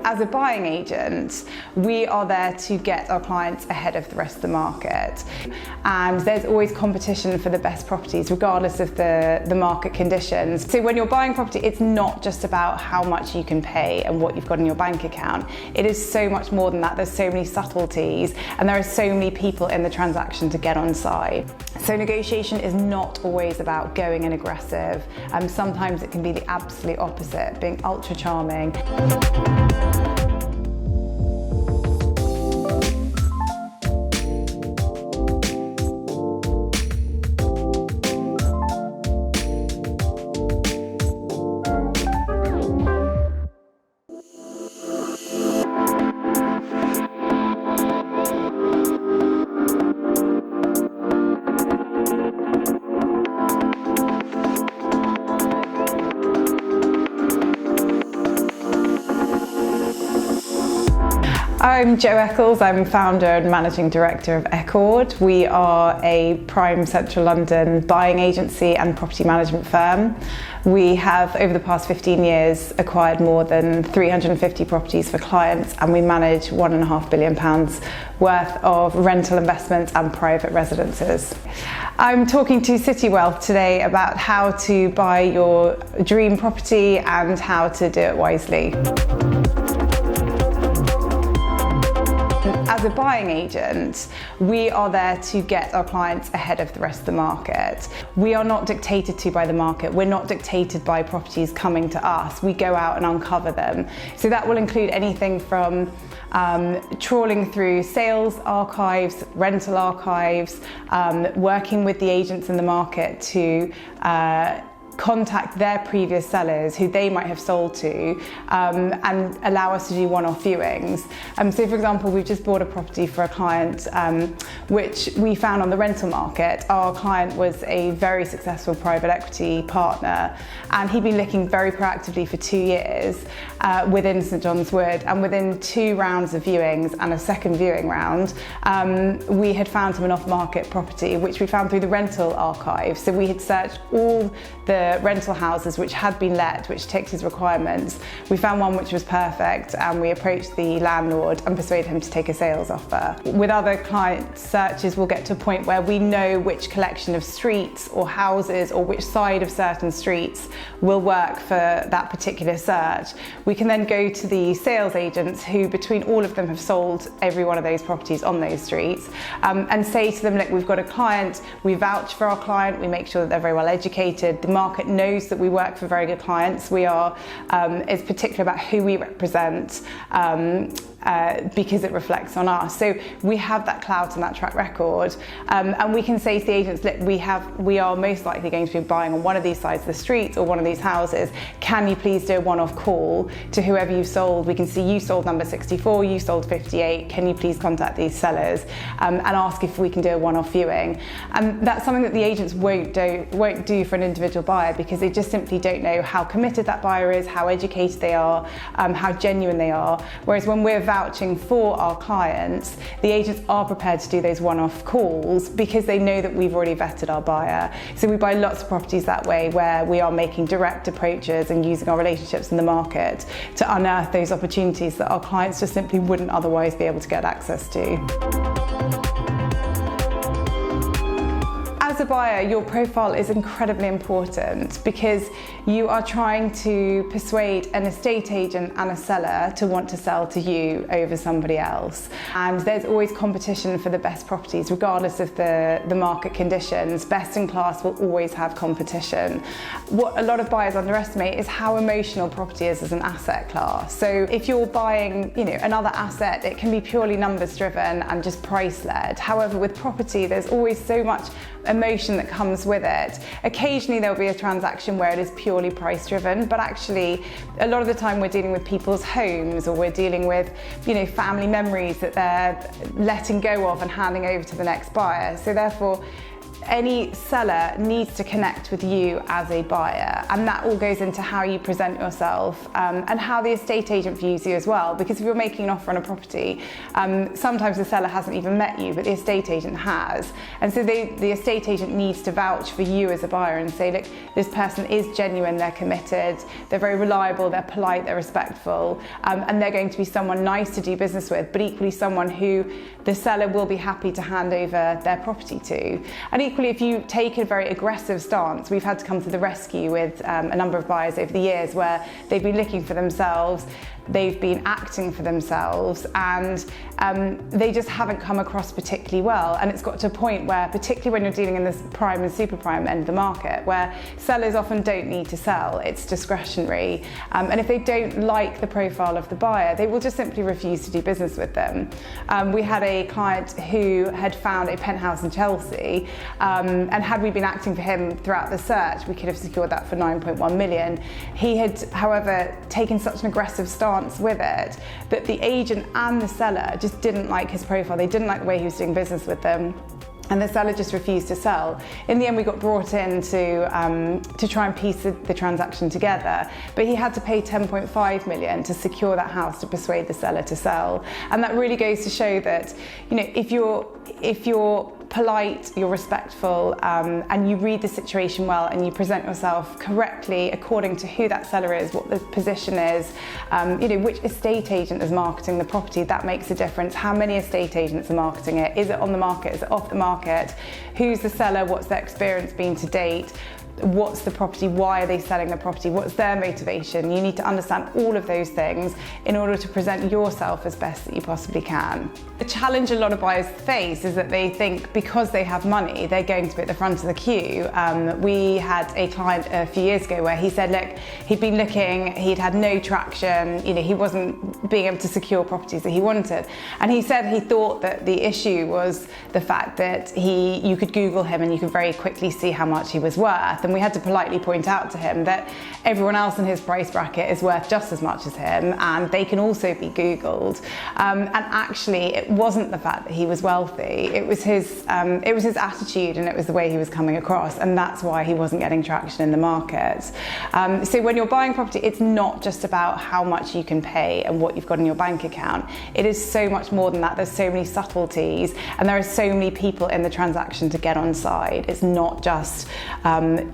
As a buying agent, we are there to get our clients ahead of the rest of the market. And there's always competition for the best properties, regardless of the market conditions. So when you're buying property, it's not just about how much you can pay and what you've got in your bank account. It is so much more than that. There's so many subtleties, and there are so many people in the transaction to get on side. So negotiation is not always about going in aggressive. Sometimes it can be the absolute opposite, being ultra charming. I'm Jo Eccles, I'm founder and managing director of Eccord. We are a prime central London buying agency and property management firm. We have, over the past 15 years, acquired more than 350 properties for clients, and we manage £1.5 billion worth of rental investments and private residences. I'm talking to Citywealth today about how to buy your dream property and how to do it wisely. As a buying agent, we are there to get our clients ahead of the rest of the market. We are not dictated to by the market. We're not dictated by properties coming to us. We go out and uncover them. So that will include anything from trawling through sales archives, rental archives, working with the agents in the market to contact their previous sellers who they might have sold to and allow us to do one-off viewings. So for example, we've just bought a property for a client which we found on the rental market. Our client was a very successful private equity partner, and he'd been looking very proactively for 2 years within St John's Wood, and within 2 rounds of viewings and a second viewing round, we had found him an off-market property which we found through the rental archive. So we had searched all the rental houses which had been let, which ticked his requirements. We found one which was perfect, and we approached the landlord and persuaded him to take a sales offer. With other client searches, we'll get to a point where we know which collection of streets or houses or which side of certain streets will work for that particular search. We can then go to the sales agents who, between all of them, have sold every one of those properties on those streets, and say to them, look, we've got a client, we vouch for our client, we make sure that they're very well educated, the market knows that we work for very good clients. We are, it's particular about who we represent because it reflects on us. So we have that clout and that track record, and we can say to the agents, look, we are most likely going to be buying on one of these sides of the street or one of these houses. Can you please do a one-off call to whoever you sold? We can see you sold number 64, you sold 58. Can you please contact these sellers and ask if we can do a one-off viewing? And that's something that the agents won't do for an individual buyer, because they just simply don't know how committed that buyer is, how educated they are, how genuine they are. Whereas when we're vouching for our clients, the agents are prepared to do those one-off calls because they know that we've already vetted our buyer. So we buy lots of properties that way, where we are making direct approaches and using our relationships in the market to unearth those opportunities that our clients just simply wouldn't otherwise be able to get access to. As a buyer, your profile is incredibly important, because you are trying to persuade an estate agent and a seller to want to sell to you over somebody else. And there's always competition for the best properties, regardless of the market conditions. Best in class will always have competition. What a lot of buyers underestimate is how emotional property is as an asset class. So if you're buying, another asset, it can be purely numbers driven and just price led. However, with property, there's always so much emotion that comes with it. Occasionally there'll be a transaction where it is purely price driven, but actually a lot of the time we're dealing with people's homes, or we're dealing with family memories that they're letting go of and handing over to the next buyer. So therefore, any seller needs to connect with you as a buyer, and that all goes into how you present yourself and how the estate agent views you as well. Because if you're making an offer on a property, sometimes the seller hasn't even met you, but the estate agent has, and so the estate agent needs to vouch for you as a buyer and say, look, this person is genuine, they're committed, they're very reliable, they're polite, they're respectful, and they're going to be someone nice to do business with, but equally someone who the seller will be happy to hand over their property to. And equally, if you take a very aggressive stance, we've had to come to the rescue with a number of buyers over the years where they've been looking for themselves, they've been acting for themselves, and they just haven't come across particularly well. And it's got to a point where, particularly when you're dealing in this prime and super prime end of the market, where sellers often don't need to sell, it's discretionary. And if they don't like the profile of the buyer, they will just simply refuse to do business with them. We had a client who had found a penthouse in Chelsea, and had we been acting for him throughout the search, we could have secured that for 9.1 million. He had, however, taken such an aggressive stance with it that the agent and the seller just didn't like his profile. They didn't like the way he was doing business with them, and the seller just refused to sell. In the end, we got brought in to try and piece the transaction together, but he had to pay 10.5 million to secure that house to persuade the seller to sell. And that really goes to show that, you know, if you're polite, you're respectful, and you read the situation well, and you present yourself correctly according to who that seller is, what the position is, you know, which estate agent is marketing the property, that makes a difference. How many estate agents are marketing it? Is it on the market? Is it off the market? Who's the seller? What's their experience been to date? What's the property? Why are they selling the property? What's their motivation? You need to understand all of those things in order to present yourself as best that you possibly can. The challenge a lot of buyers face is that they think because they have money, they're going to be at the front of the queue. We had a client a few years ago where he said, look, he'd been looking, he'd had no traction, you know, he wasn't being able to secure properties that he wanted. And he said he thought that the issue was the fact that you could Google him and you could very quickly see how much he was worth. And we had to politely point out to him that everyone else in his price bracket is worth just as much as him, and they can also be Googled. And actually, it wasn't the fact that he was wealthy, it was his attitude, and it was the way he was coming across, and that's why he wasn't getting traction in the market. So when you're buying property, it's not just about how much you can pay and what you've got in your bank account. It is so much more than that. There's so many subtleties, and there are so many people in the transaction to get on side. It's not just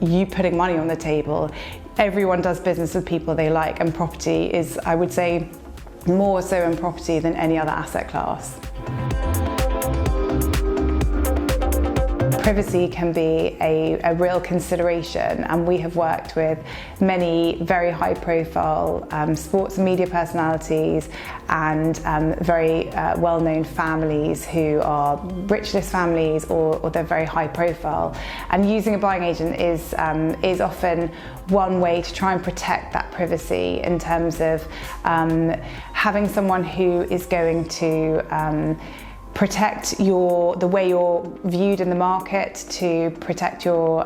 you putting money on the table. Everyone does business with people they like, and property is, I would say, more so in property than any other asset class. Privacy can be a real consideration, and we have worked with many very high profile sports and media personalities and very well-known families who are rich list families or they're very high profile. And using a buying agent is often one way to try and protect that privacy in terms of having someone who is going to protect the way you're viewed in the market, to protect your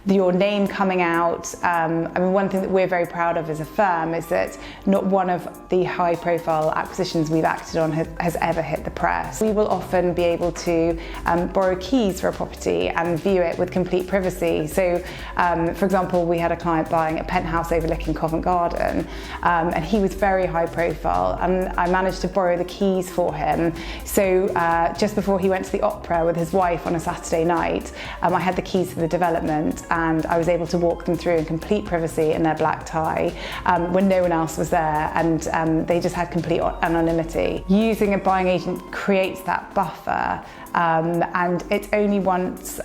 name coming out. I mean, one thing that we're very proud of as a firm is that not one of the high profile acquisitions we've acted on has ever hit the press. We will often be able to borrow keys for a property and view it with complete privacy. So, for example, we had a client buying a penthouse overlooking Covent Garden, and he was very high profile, and I managed to borrow the keys for him. So just before he went to the opera with his wife on a Saturday night, I had the keys to the development, and I was able to walk them through in complete privacy in their black tie when no one else was there, and they just had complete anonymity. Using a buying agent creates that buffer, and it's only once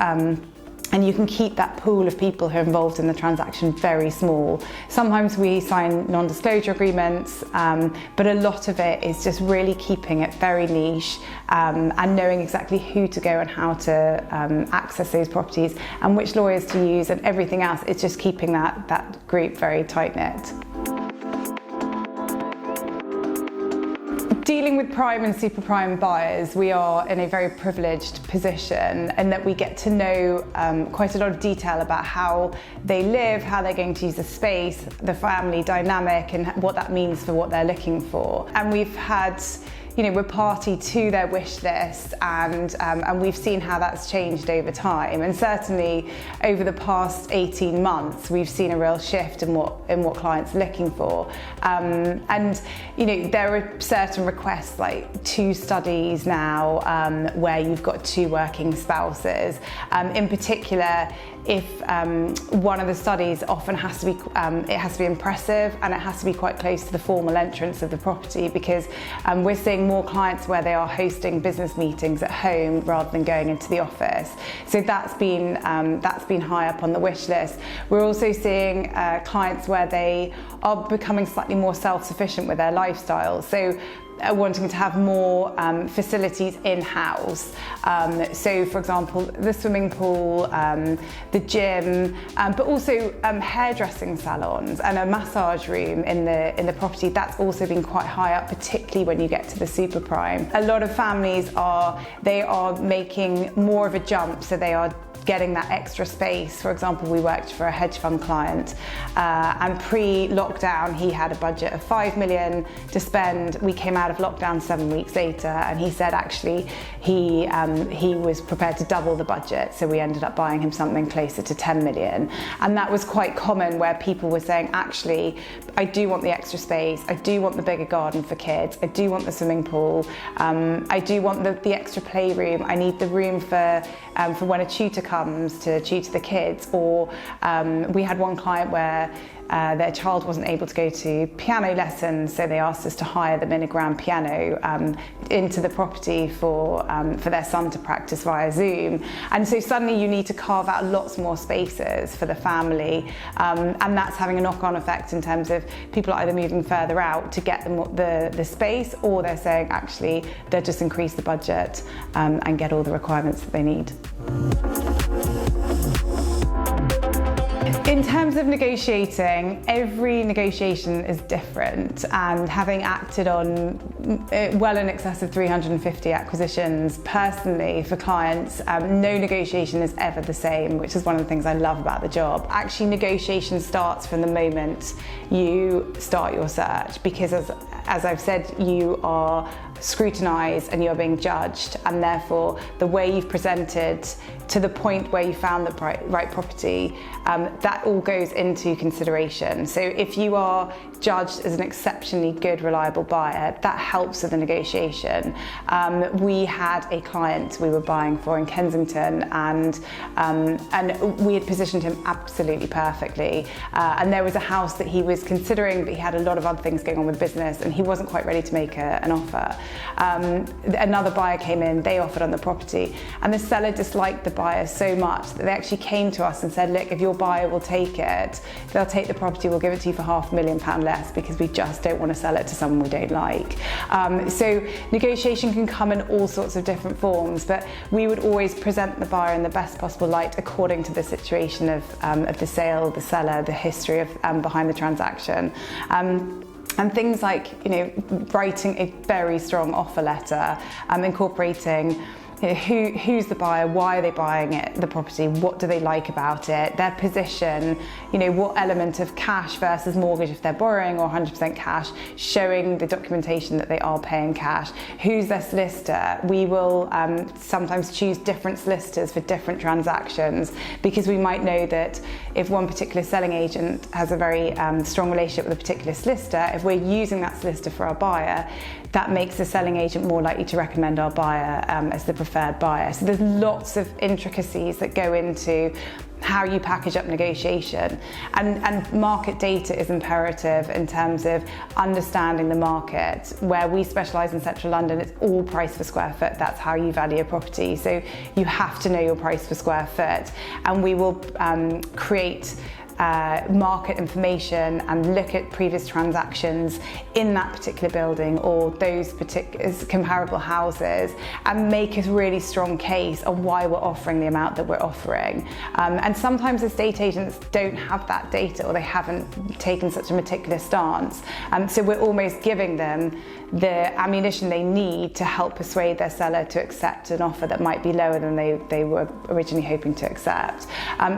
and you can keep that pool of people who are involved in the transaction very small. Sometimes we sign non-disclosure agreements, but a lot of it is just really keeping it very niche and knowing exactly who to go and how to access those properties and which lawyers to use and everything else. It's just keeping that group very tight-knit. Dealing with prime and super prime buyers, we are in a very privileged position in that we get to know quite a lot of detail about how they live, how they're going to use the space, the family dynamic, and what that means for what they're looking for. And we've had we're party to their wish list, and we've seen how that's changed over time. And certainly over the past 18 months, we've seen a real shift in what clients are looking for. And there are certain requests, like 2 studies now, where you've got 2 working spouses. In particular, if one of the studies often has to be impressive, and it has to be quite close to the formal entrance of the property, because we're seeing more clients where they are hosting business meetings at home rather than going into the office. So that's been high up on the wish list. We're also seeing clients where they are becoming slightly more self-sufficient with their lifestyle. So wanting to have more facilities in-house. So for example, the swimming pool, the gym, but also hairdressing salons and a massage room in the property. That's also been quite high up, particularly when you get to the super prime. A lot of families are making more of a jump, so they are getting that extra space. For example, we worked for a hedge fund client, and pre-lockdown he had a budget of 5 million to spend. We came out of lockdown 7 weeks later, and he said actually he was prepared to double the budget, so we ended up buying him something closer to 10 million. And that was quite common, where people were saying, actually, I do want the extra space, I do want the bigger garden for kids, I do want the swimming pool, I do want the extra playroom, I need the room for when a tutor comes to tutor the kids. Or we had one client where their child wasn't able to go to piano lessons, so they asked us to hire them in a grand piano into the property for their son to practice via Zoom. And so suddenly you need to carve out lots more spaces for the family, and that's having a knock-on effect in terms of people either moving further out to get them the space, or they're saying actually they'll just increase the budget and get all the requirements that they need. In terms of negotiating, every negotiation is different, and having acted on well in excess of 350 acquisitions personally for clients, no negotiation is ever the same, which is one of the things I love about the job. Actually, negotiation starts from the moment you start your search, because as I've said, you are scrutinised and you're being judged, and therefore the way you've presented to the point where you found the right property, that all goes into consideration. So if you are judged as an exceptionally good, reliable buyer, that helps with the negotiation. We had a client we were buying for in Kensington, and we had positioned him absolutely perfectly, and there was a house that he was considering, but he had a lot of other things going on with business and he wasn't quite ready to make an offer. Another buyer came in, they offered on the property, and the seller disliked the buyer so much that they actually came to us and said, look, if your buyer will take it, they'll take the property, we'll give it to you for £500,000 less, because we just don't want to sell it to someone we don't like. So negotiation can come in all sorts of different forms, but we would always present the buyer in the best possible light according to the situation of the sale, the seller, the history of behind the transaction. And things like, writing a very strong offer letter, incorporating who's the buyer, why are they buying the property, what do they like about it, their position, what element of cash versus mortgage if they're borrowing, or 100% cash, showing the documentation that they are paying cash, who's their solicitor. We will sometimes choose different solicitors for different transactions, because we might know that if one particular selling agent has a very strong relationship with a particular solicitor, if we're using that solicitor for our buyer, that makes the selling agent more likely to recommend our buyer as the preferred buyer. So there's lots of intricacies that go into how you package up negotiation, and market data is imperative in terms of understanding the market. Where we specialise in central London, it's all price per square foot. That's how you value a property, so you have to know your price per square foot, and we will create market information and look at previous transactions in that particular building or those particular comparable houses, and make a really strong case on why we're offering the amount that we're offering. And sometimes estate agents don't have that data, or they haven't taken such a meticulous stance. So we're almost giving them the ammunition they need to help persuade their seller to accept an offer that might be lower than they were originally hoping to accept.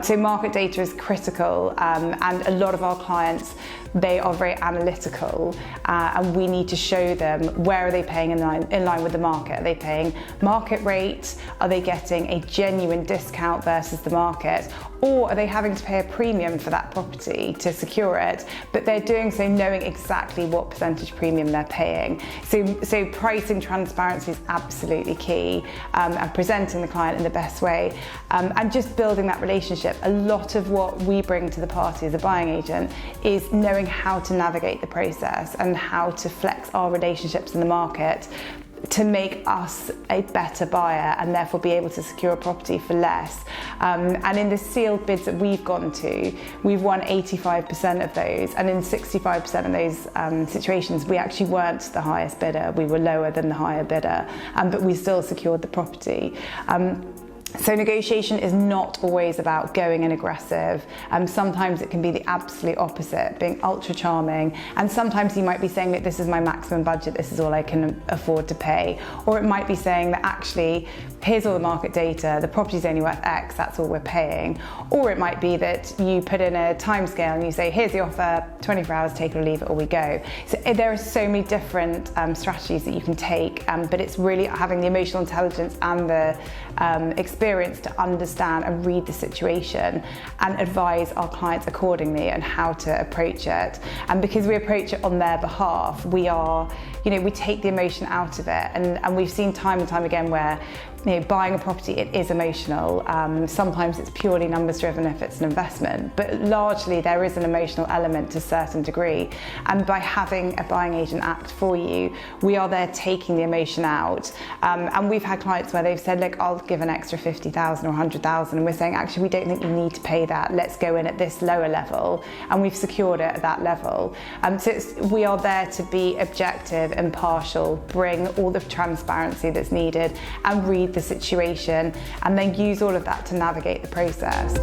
So market data is critical scale, and a lot of our clients, they are very analytical, and we need to show them where are they paying in line with the market. Are they paying market rate? Are they getting a genuine discount versus the market? Or are they having to pay a premium for that property to secure it, but they're doing so knowing exactly what percentage premium they're paying. So pricing transparency is absolutely key, and presenting the client in the best way, and just building that relationship. A lot of what we bring to the party as a buying agent is knowing how to navigate the process and how to flex our relationships in the market to make us a better buyer and therefore be able to secure a property for less. And in the sealed bids that we've gone to, we've won 85% of those, and in 65% of those situations, we actually weren't the highest bidder. We were lower than the higher bidder, but we still secured the property. So negotiation is not always about going in aggressive. Sometimes it can be the absolute opposite, being ultra charming. And sometimes you might be saying that this is my maximum budget, this is all I can afford to pay. Or it might be saying that actually, here's all the market data, the property's only worth X, that's all we're paying. Or it might be that you put in a timescale and you say, here's the offer, 24 hours, take it or leave it, or we go. So there are so many different strategies that you can take, but it's really having the emotional intelligence and the experience to understand and read the situation and advise our clients accordingly on how to approach it. And because we approach it on their behalf, we take the emotion out of it. And we've seen time and time again where buying a property, it is emotional. Sometimes it's purely numbers driven if it's an investment, but largely there is an emotional element to a certain degree. And by having a buying agent act for you, we are there taking the emotion out. And we've had clients where they've said, look, I'll give an extra 50,000 or 100,000. And we're saying, actually, we don't think you need to pay that. Let's go in at this lower level. And we've secured it at that level. So we are there to be objective, impartial, bring all the transparency that's needed and read the situation, and then use all of that to navigate the process.